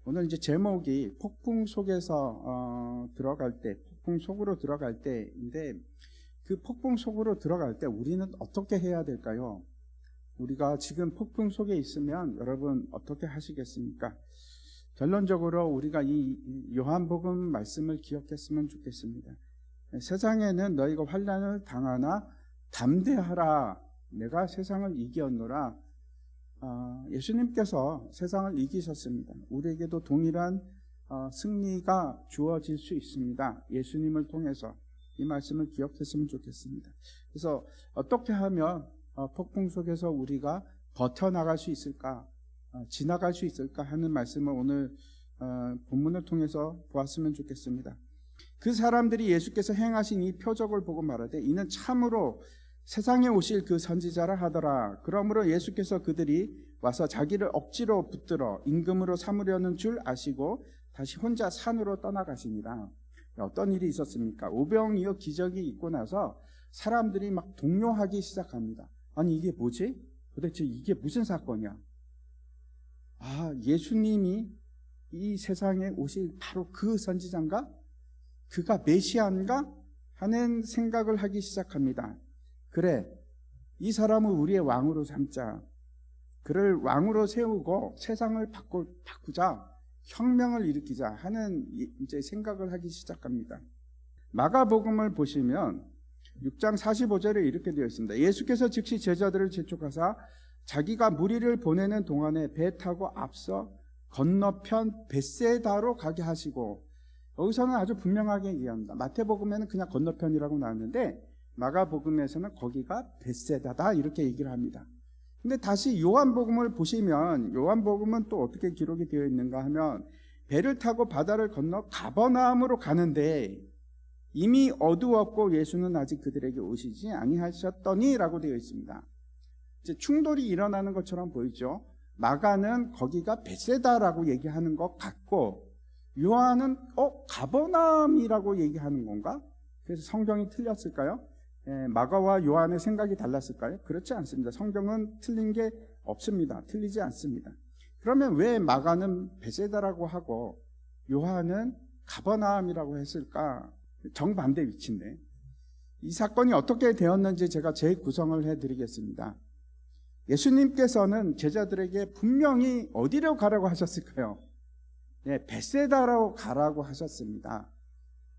오늘 이제 제목이 폭풍 속에서 폭풍 속으로 들어갈 때인데, 그 폭풍 속으로 들어갈 때 우리는 어떻게 해야 될까요? 우리가 지금 폭풍 속에 있으면 여러분 어떻게 하시겠습니까? 결론적으로 우리가 이 요한복음 말씀을 기억했으면 좋겠습니다. 세상에는 너희가 환난을 당하나 담대하라, 내가 세상을 이기었노라. 예수님께서 세상을 이기셨습니다. 우리에게도 동일한 승리가 주어질 수 있습니다. 예수님을 통해서 이 말씀을 기억했으면 좋겠습니다. 그래서 어떻게 하면 폭풍 속에서 우리가 버텨나갈 수 있을까, 지나갈 수 있을까 하는 말씀을 오늘 본문을 통해서 보았으면 좋겠습니다. 그 사람들이 예수께서 행하신 이 표적을 보고 말하되 이는 참으로 세상에 오실 그 선지자라 하더라. 그러므로 예수께서 그들이 와서 자기를 억지로 붙들어 임금으로 삼으려는 줄 아시고 다시 혼자 산으로 떠나가시니라. 어떤 일이 있었습니까? 오병이어 기적이 있고 나서 사람들이 막 동요하기 시작합니다. 아니 이게 뭐지? 도대체 이게 무슨 사건이야? 예수님이 이 세상에 오실 바로 그 선지자인가? 그가 메시아인가? 하는 생각을 하기 시작합니다. 그래, 이 사람을 우리의 왕으로 삼자. 그를 왕으로 세우고 세상을 바꾸자, 혁명을 일으키자 하는 이제 생각을 하기 시작합니다. 마가복음을 보시면 6장 45절에 이렇게 되어 있습니다. 예수께서 즉시 제자들을 재촉하사 자기가 무리를 보내는 동안에 배 타고 앞서 건너편 벳세다로 가게 하시고, 여기서는 아주 분명하게 얘기합니다. 마태복음에는 그냥 건너편이라고 나왔는데 마가복음에서는 거기가 벳세다다 이렇게 얘기를 합니다. 근데 다시 요한복음을 보시면 요한복음은 또 어떻게 기록이 되어 있는가 하면 배를 타고 바다를 건너 가버나움으로 가는데 이미 어두웠고 예수는 아직 그들에게 오시지 아니하셨더니 라고 되어 있습니다. 이제 충돌이 일어나는 것처럼 보이죠. 마가는 거기가 벳세다라고 얘기하는 것 같고 요한은 가버나움이라고 얘기하는 건가? 그래서 성경이 틀렸을까요? 마가와 요한의 생각이 달랐을까요? 그렇지 않습니다. 성경은 틀린 게 없습니다. 틀리지 않습니다. 그러면 왜 마가는 벳세다라고 하고 요한은 가버나움이라고 했을까? 정반대 위치인데 이 사건이 어떻게 되었는지 제가 재구성을 해드리겠습니다. 예수님께서는 제자들에게 분명히 어디로 가라고 하셨을까요? 벳세다로 가라고 하셨습니다.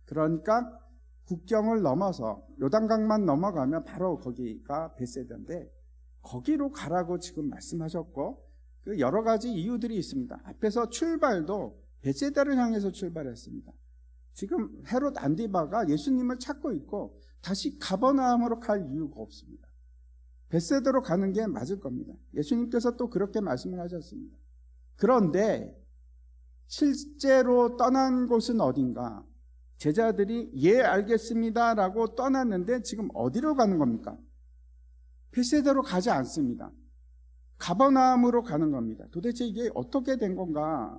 그러니까 국경을 넘어서 요단강만 넘어가면 바로 거기가 벳세다인데 거기로 가라고 지금 말씀하셨고, 그 여러 가지 이유들이 있습니다. 앞에서 출발도 벳세다를 향해서 출발했습니다. 지금 헤롯 안디바가 예수님을 찾고 있고 다시 가버나움으로 갈 이유가 없습니다. 벳세다로 가는 게 맞을 겁니다. 예수님께서 또 그렇게 말씀을 하셨습니다. 그런데 실제로 떠난 곳은 어딘가? 제자들이 알겠습니다 라고 떠났는데 지금 어디로 가는 겁니까? 벳세다로 가지 않습니다. 가버나움으로 가는 겁니다. 도대체 이게 어떻게 된 건가?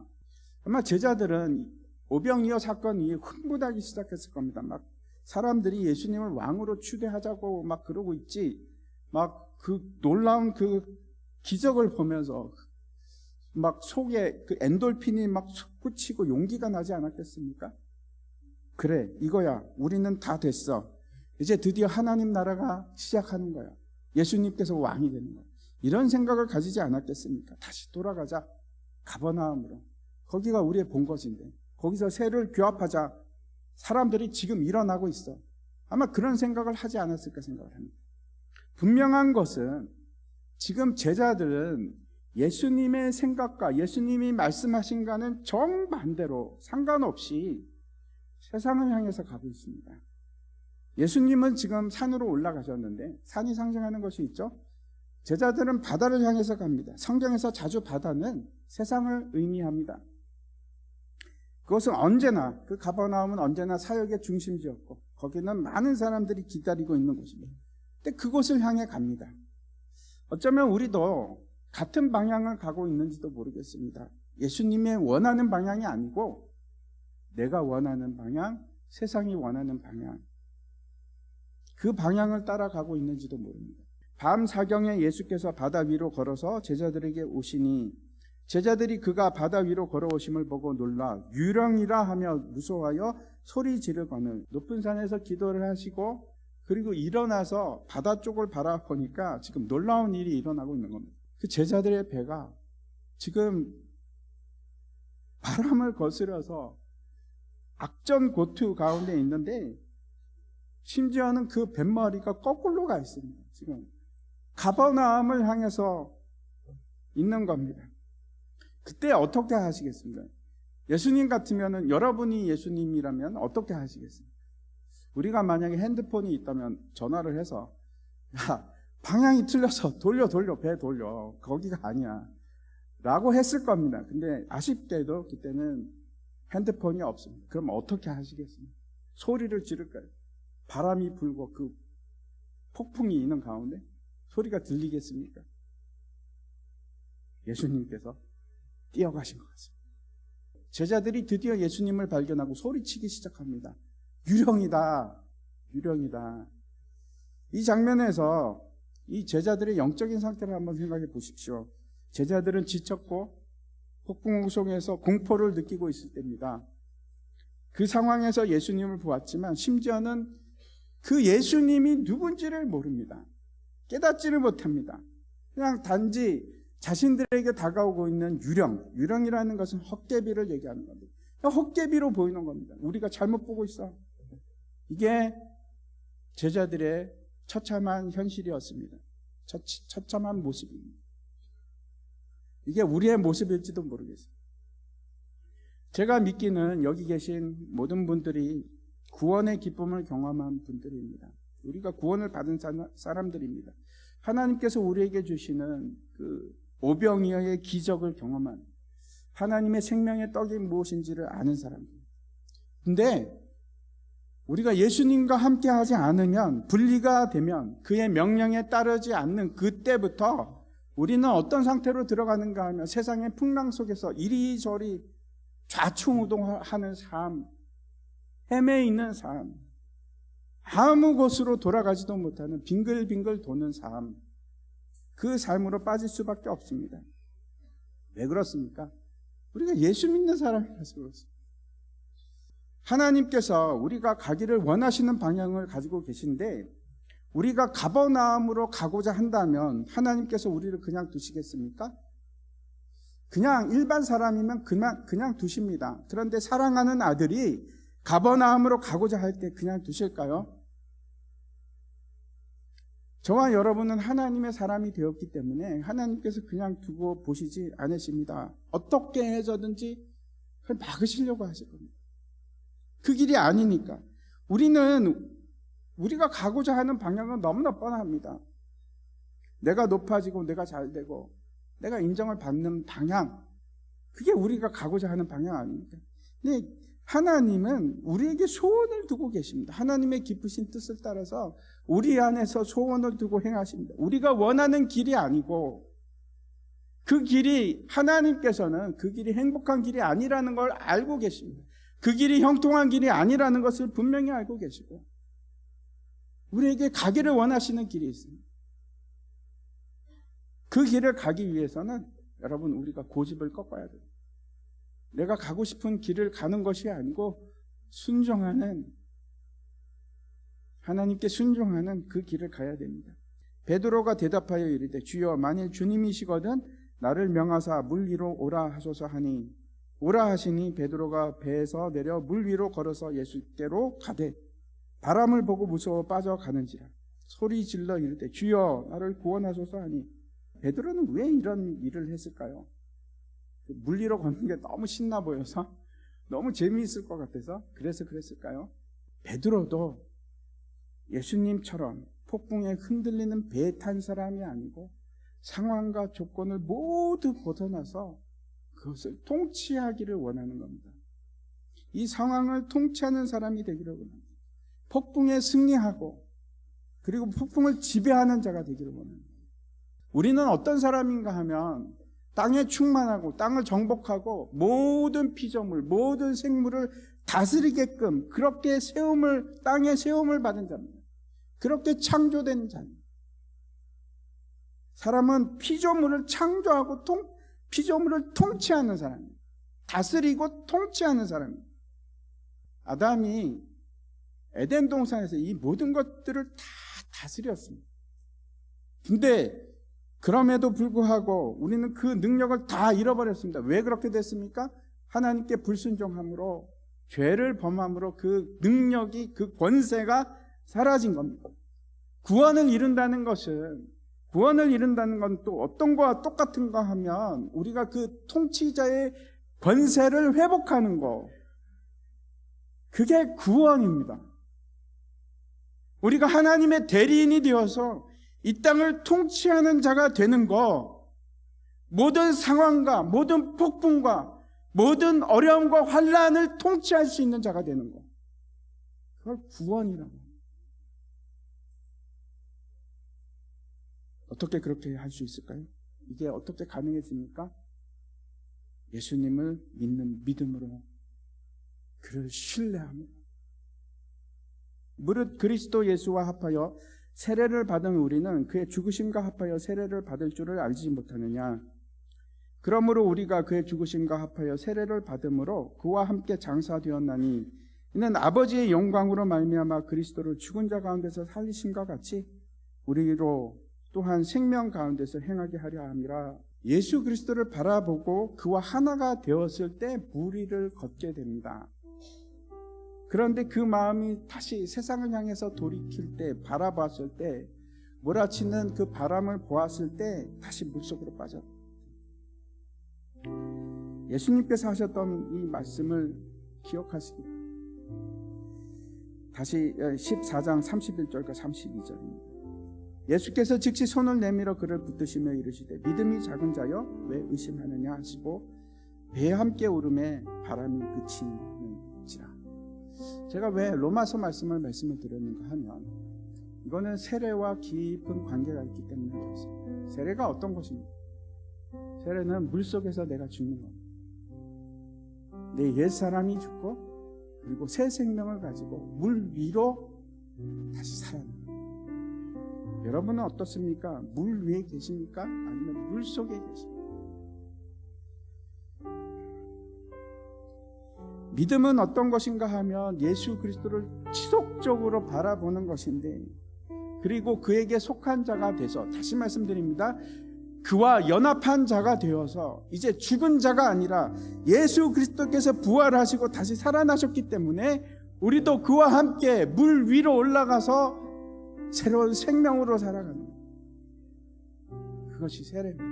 아마 제자들은 오병이어 사건 이후에 흥분하기 시작했을 겁니다. 막 사람들이 예수님을 왕으로 추대하자고 막 그러고 있지, 막 그 놀라운 그 기적을 보면서 막 속에 그 엔돌핀이 막 솟구치고 용기가 나지 않았겠습니까? 그래, 이거야. 우리는 다 됐어. 이제 드디어 하나님 나라가 시작하는 거야. 예수님께서 왕이 되는 거야. 이런 생각을 가지지 않았겠습니까? 다시 돌아가자. 가버나움으로. 거기가 우리의 본것인데 거기서 새를 규합하자. 사람들이 지금 일어나고 있어. 아마 그런 생각을 하지 않았을까 생각을 합니다. 분명한 것은 지금 제자들은 예수님의 생각과 예수님이 말씀하신가는 정반대로 상관없이 세상을 향해서 가고 있습니다. 예수님은 지금 산으로 올라가셨는데 산이 상징하는 것이 있죠. 제자들은 바다를 향해서 갑니다. 성경에서 자주 바다는 세상을 의미합니다. 그것은 언제나, 그 가버나움은 언제나 사역의 중심지였고 거기는 많은 사람들이 기다리고 있는 곳입니다. 근데 그곳을 향해 갑니다. 어쩌면 우리도 같은 방향을 가고 있는지도 모르겠습니다. 예수님의 원하는 방향이 아니고 내가 원하는 방향, 세상이 원하는 방향, 그 방향을 따라가고 있는지도 모릅니다. 밤 사경에 예수께서 바다 위로 걸어서 제자들에게 오시니 제자들이 그가 바다 위로 걸어오심을 보고 놀라 유령이라 하며 무서워하여 소리 지르거늘 높은 산에서 기도를 하시고 그리고 일어나서 바다 쪽을 바라보니까 지금 놀라운 일이 일어나고 있는 겁니다. 그 제자들의 배가 지금 바람을 거스려서 악전고투 가운데 있는데 심지어는 그 뱃머리가 거꾸로 가 있습니다. 지금 가버나움을 향해서 있는 겁니다. 그때 어떻게 하시겠습니까? 예수님 같으면은 여러분이 예수님이라면 어떻게 하시겠습니까? 우리가 만약에 핸드폰이 있다면 전화를 해서 야 방향이 틀려서 돌려 배 돌려 거기가 아니야 라고 했을 겁니다. 근데 아쉽게도 그때는 핸드폰이 없습니다. 그럼 어떻게 하시겠습니까? 소리를 지를까요? 바람이 불고 그 폭풍이 있는 가운데 소리가 들리겠습니까? 예수님께서 뛰어가신 것 같습니다. 제자들이 드디어 예수님을 발견하고 소리치기 시작합니다. 유령이다. 유령이다. 이 장면에서 이 제자들의 영적인 상태를 한번 생각해 보십시오. 제자들은 지쳤고 폭풍 속에서 공포를 느끼고 있을 때입니다. 그 상황에서 예수님을 보았지만 심지어는 그 예수님이 누군지를 모릅니다. 깨닫지를 못합니다. 그냥 단지 자신들에게 다가오고 있는 유령이라는 것은 헛개비를 얘기하는 겁니다. 헛개비로 보이는 겁니다. 우리가 잘못 보고 있어. 이게 제자들의 처참한 현실이었습니다. 처참한 모습입니다. 이게 우리의 모습일지도 모르겠어요. 제가 믿기는 여기 계신 모든 분들이 구원의 기쁨을 경험한 분들입니다. 우리가 구원을 받은 사람들입니다. 하나님께서 우리에게 주시는 그 오병이어의 기적을 경험한 하나님의 생명의 떡이 무엇인지를 아는 사람들. 근데 우리가 예수님과 함께 하지 않으면, 분리가 되면, 그의 명령에 따르지 않는 그때부터 우리는 어떤 상태로 들어가는가 하면 세상의 풍랑 속에서 이리저리 좌충우동하는 삶, 헤매 있는 삶, 아무 곳으로 돌아가지도 못하는 빙글빙글 도는 삶, 그 삶으로 빠질 수밖에 없습니다. 왜 그렇습니까? 우리가 예수 믿는 사람이라서 그렇습니다. 하나님께서 우리가 가기를 원하시는 방향을 가지고 계신데 우리가 가버나움으로 가고자 한다면 하나님께서 우리를 그냥 두시겠습니까? 그냥 일반 사람이면 그냥 두십니다. 그런데 사랑하는 아들이 가버나움으로 가고자 할 때 그냥 두실까요? 저와 여러분은 하나님의 사람이 되었기 때문에 하나님께서 그냥 두고 보시지 않으십니다. 어떻게 해서든지 그걸 막으시려고 하실 겁니다. 그 길이 아니니까. 우리가 가고자 하는 방향은 너무나 뻔합니다. 내가 높아지고 내가 잘되고 내가 인정을 받는 방향, 그게 우리가 가고자 하는 방향 아닙니까? 근데 하나님은 우리에게 소원을 두고 계십니다. 하나님의 깊으신 뜻을 따라서 우리 안에서 소원을 두고 행하십니다. 우리가 원하는 길이 아니고 그 길이, 하나님께서는 그 길이 행복한 길이 아니라는 걸 알고 계십니다. 그 길이 형통한 길이 아니라는 것을 분명히 알고 계시고 우리에게 가기를 원하시는 길이 있습니다. 그 길을 가기 위해서는 여러분 우리가 고집을 꺾어야 돼요. 내가 가고 싶은 길을 가는 것이 아니고 하나님께 순종하는 그 길을 가야 됩니다. 베드로가 대답하여 이르되 주여 만일 주님이시거든 나를 명하사 물 위로 오라 하소서 하니 오라 하시니 베드로가 배에서 내려 물 위로 걸어서 예수께로 가되 바람을 보고 무서워 빠져가는지라 소리 질러 이르되 주여 나를 구원하소서 하니 베드로는 왜 이런 일을 했을까요? 물 위로 걷는 게 너무 신나 보여서 너무 재미있을 것 같아서 그래서 그랬을까요? 베드로도 예수님처럼 폭풍에 흔들리는 배에 탄 사람이 아니고 상황과 조건을 모두 벗어나서 그것을 통치하기를 원하는 겁니다. 이 상황을 통치하는 사람이 되기를 원합니다. 폭풍에 승리하고 그리고 폭풍을 지배하는 자가 되기를 원합니다. 우리는 어떤 사람인가 하면 땅에 충만하고 땅을 정복하고 모든 피조물, 모든 생물을 다스리게끔 그렇게 땅에 세움을 받은 자입니다. 그렇게 창조된 자입니다. 사람은 피조물을 창조하고 피조물을 통치하는 사람입니다. 다스리고 통치하는 사람입니다. 아담이 에덴 동산에서 이 모든 것들을 다 다스렸습니다. 근데 그럼에도 불구하고 우리는 그 능력을 다 잃어버렸습니다. 왜 그렇게 됐습니까? 하나님께 불순종함으로, 죄를 범함으로 그 능력이, 그 권세가 사라진 겁니다. 구원을 이룬다는 건 또 어떤 거와 똑같은가 하면 우리가 그 통치자의 권세를 회복하는 거, 그게 구원입니다. 우리가 하나님의 대리인이 되어서 이 땅을 통치하는 자가 되는 거, 모든 상황과 모든 폭풍과 모든 어려움과 환난을 통치할 수 있는 자가 되는 거, 그걸 구원이라고 합니다. 어떻게 그렇게 할 수 있을까요? 이게 어떻게 가능했습니까? 예수님을 믿는 믿음으로, 그를 신뢰합니다. 무릇 그리스도 예수와 합하여 세례를 받은 우리는 그의 죽으심과 합하여 세례를 받을 줄을 알지 못하느냐. 그러므로 우리가 그의 죽으심과 합하여 세례를 받음으로 그와 함께 장사되었나니 이는 아버지의 영광으로 말미암아 그리스도를 죽은 자 가운데서 살리심과 같이 우리로 또한 생명 가운데서 행하게 하려 함이라. 예수 그리스도를 바라보고 그와 하나가 되었을 때 무리를 걷게 됩니다. 그런데 그 마음이 다시 세상을 향해서 돌이킬 때, 바라봤을 때, 몰아치는 그 바람을 보았을 때 다시 물속으로 빠졌다. 예수님께서 하셨던 이 말씀을 기억하시기 바랍니다. 다시 14장 31절과 32절입니다. 예수께서 즉시 손을 내밀어 그를 붙드시며 이르시되 믿음이 작은 자여 왜 의심하느냐 하시고 배에 함께 오름에 바람이 그치는지라. 제가 왜 로마서 말씀을 드렸는가 하면 이거는 세례와 깊은 관계가 있기 때문에 그렇습니다. 세례가 어떤 것입니까? 세례는 물속에서 내가 죽는 겁니다. 내 옛사람이 죽고 그리고 새 생명을 가지고 물 위로 다시 살아납니다. 여러분은 어떻습니까? 물 위에 계십니까? 아니면 물 속에 계십니까? 믿음은 어떤 것인가 하면 예수 그리스도를 지속적으로 바라보는 것인데, 그리고 그에게 속한 자가 돼서, 다시 말씀드립니다, 그와 연합한 자가 되어서 이제 죽은 자가 아니라 예수 그리스도께서 부활하시고 다시 살아나셨기 때문에 우리도 그와 함께 물 위로 올라가서 새로운 생명으로 살아가는, 그것이 세례입니다.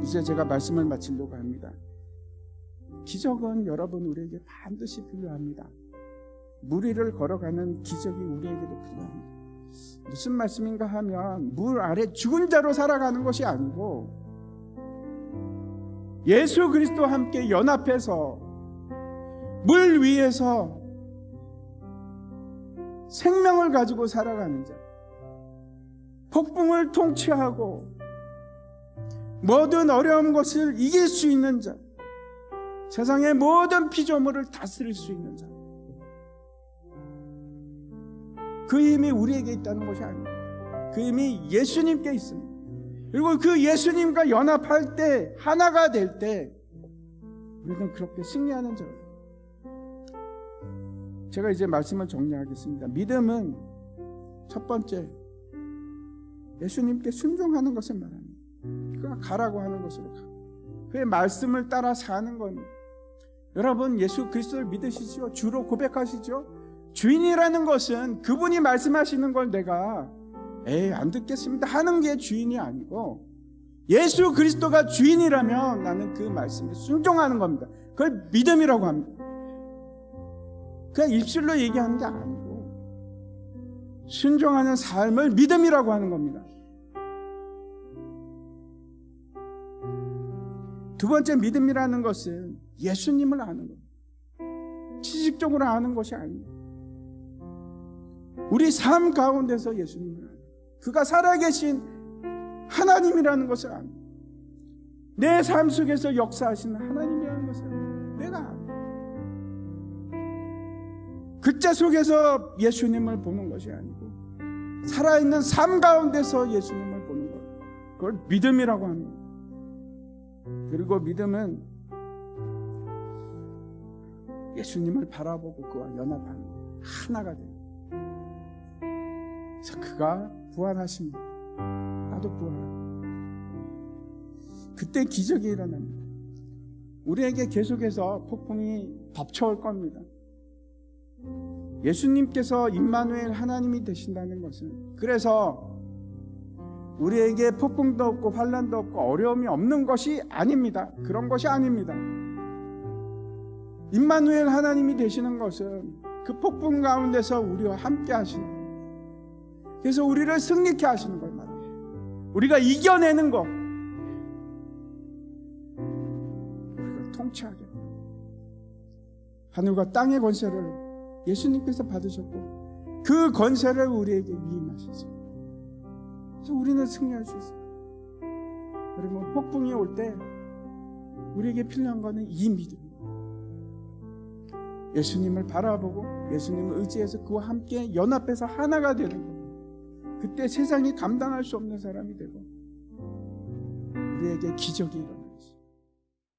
이제 제가 말씀을 마치려고 합니다. 기적은 여러분 우리에게 반드시 필요합니다. 물 위를 걸어가는 기적이 우리에게도 필요합니다. 무슨 말씀인가 하면 물 아래 죽은 자로 살아가는 것이 아니고 예수 그리스도와 함께 연합해서 물 위에서 생명을 가지고 살아가는 자, 폭풍을 통치하고 모든 어려운 것을 이길 수 있는 자, 세상의 모든 피조물을 다스릴 수 있는 자, 그 힘이 우리에게 있다는 것이 아닙니다. 그 힘이 예수님께 있습니다. 그리고 그 예수님과 연합할 때, 하나가 될 때 우리는 그렇게 승리하는 자예요. 제가 이제 말씀을 정리하겠습니다. 믿음은 첫 번째, 예수님께 순종하는 것을 말합니다. 그가 가라고 하는 것으로 가, 그의 말씀을 따라 사는 겁니다. 여러분, 예수 그리스도를 믿으시죠? 주로 고백하시죠? 주인이라는 것은 그분이 말씀하시는 걸 내가 안 듣겠습니다 하는 게 주인이 아니고, 예수 그리스도가 주인이라면 나는 그 말씀에 순종하는 겁니다. 그걸 믿음이라고 합니다. 그냥 입술로 얘기하는 게 아니고 순종하는 삶을 믿음이라고 하는 겁니다. 두 번째, 믿음이라는 것은 예수님을 아는 겁니다. 지식적으로 아는 것이 아닙니다. 우리 삶 가운데서 예수님을 아는, 그가 살아계신 하나님이라는 것을 아는, 내 삶 속에서 역사하시는 하나님이라는 것을 내가 아는, 글자 속에서 예수님을 보는 것이 아니고 살아있는 삶 가운데서 예수님을 보는 것, 그걸 믿음이라고 합니다. 그리고 믿음은 예수님을 바라보고 그와 연합하는 하나가 됩니다. 그래서 그가 부활하십니다. 나도 부활합니다. 그때 기적이 일어납니다. 우리에게 계속해서 폭풍이 덮쳐올 겁니다. 예수님께서 임마누엘 하나님이 되신다는 것은, 그래서 우리에게 폭풍도 없고 환난도 없고 어려움이 없는 것이 아닙니다. 그런 것이 아닙니다. 임마누엘 하나님이 되시는 것은 그 폭풍 가운데서 우리와 함께 하시는 거예요. 그래서 우리를 승리케 하시는 걸 말합니다. 우리가 이겨내는 것, 우리가 통치하게 됩니다. 하늘과 땅의 권세를 예수님께서 받으셨고 그 권세를 우리에게 위임하셨어요. 그래서 우리는 승리할 수 있어요. 그리고 폭풍이 올 때 우리에게 필요한 것은 이 믿음입니다. 예수님을 바라보고 예수님을 의지해서 그와 함께 연합해서 하나가 되는 겁니다. 그때 세상이 감당할 수 없는 사람이 되고 우리에게 기적이 일어납니다.